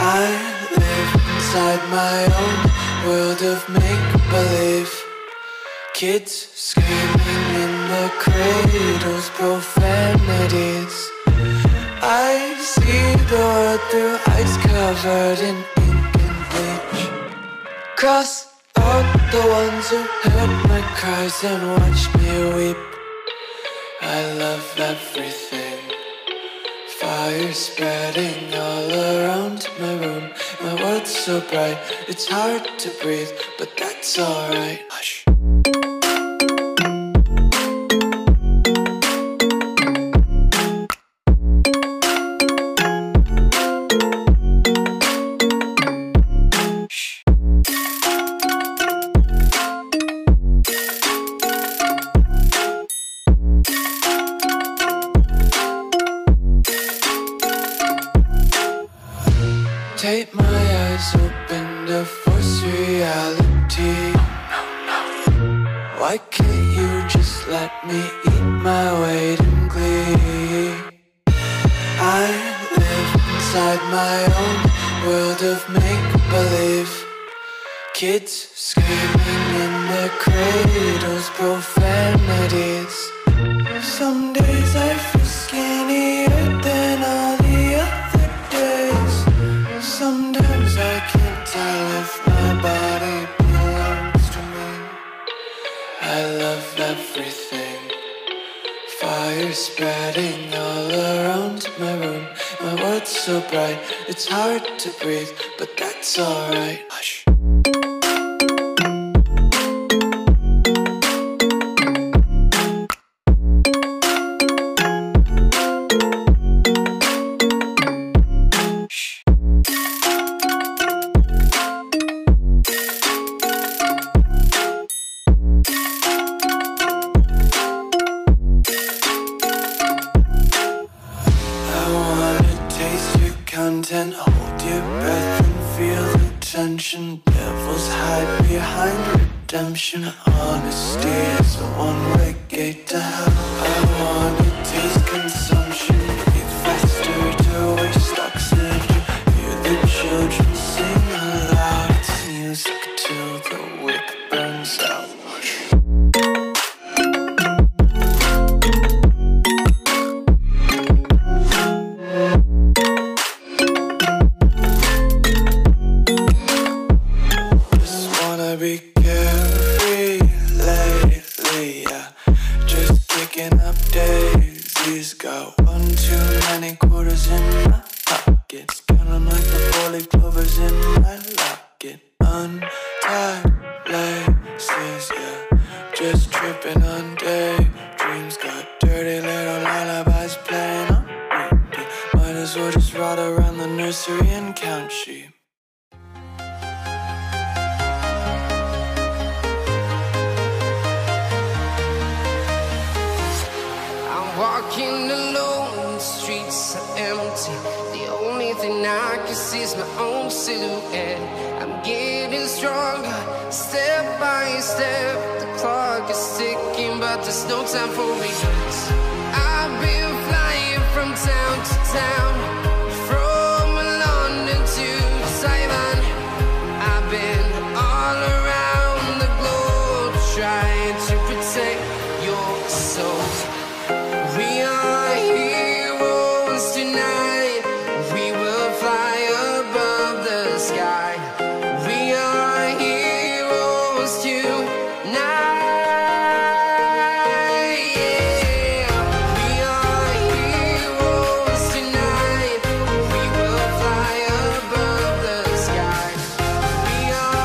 I live inside my own world of make-believe. Kids screaming in the cradles, profanities. I see the world through eyes covered in ink and bleach. Cross out the ones who heard my cries and watched me weep. I love everything. Fire spreading all around my room. My world's so bright, it's hard to breathe, but that's alright. Hush. Take my eyes open to force reality. Why can't you just let me eat my weight in glee? I live inside my own world of make-believe. Kids screaming in their cradles, profanities. Some days I feel skinnier than all the other days. Sometimes I can't tell if my body belongs to me. I love everything. Fire spreading all around my room. My world's so bright, it's hard to breathe, but that's alright. Hush. Content, hold your breath and feel the tension. Devils hide behind redemption. Honesty is a one-way gate to hell. I wanna taste consumption. Breathe faster to waste oxygen. Hear the children sing aloud. It's music till the wick burns out. Be carefree lately, yeah. Just kicking up daisies. Got one too many quarters in my pockets. Counting like the four-leaf clovers in my locket. Untied laces, yeah. Just tripping on daydreams. Got dirty little lullabies playing on repeat. Might as well just ride around the nursery and count sheep. Walking alone, the streets are empty. The only thing I can see is my own silhouette. I'm getting stronger, step by step. The clock is ticking, but there's no time for regrets. I've been flying from town to town, from London to Taiwan. I've been all around the globe, trying to protect your soul. We are heroes tonight. We will fly above the sky. We are heroes tonight. Yeah. We are heroes tonight. We will fly above the sky. We are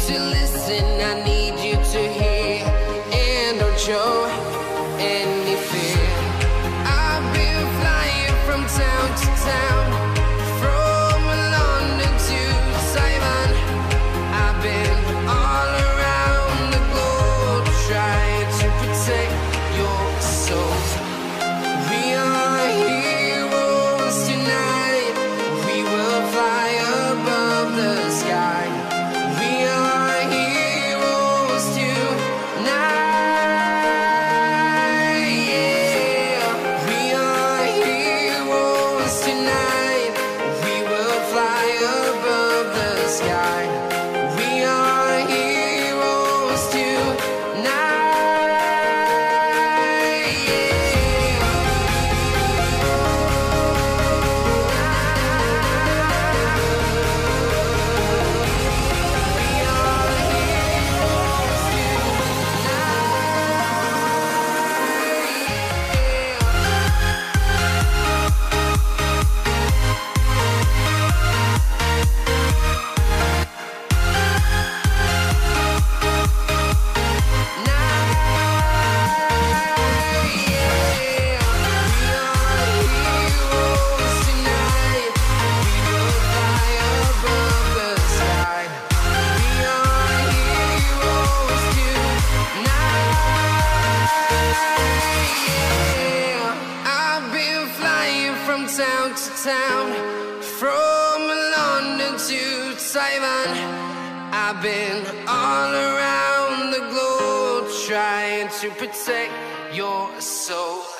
to listen, I need you to hear, and don't show any fear. I've been flying from town to town, from London to Taiwan. I've been all around the globe trying to protect your soul. We are heroes tonight. We will fly above the sky. We are heroes tonight. Yeah. We are heroes tonight. We will fly above the sky. We are heroes tonight. I've been flying from town to town, from London to Taiwan. I've been all around the globe trying to protect your soul.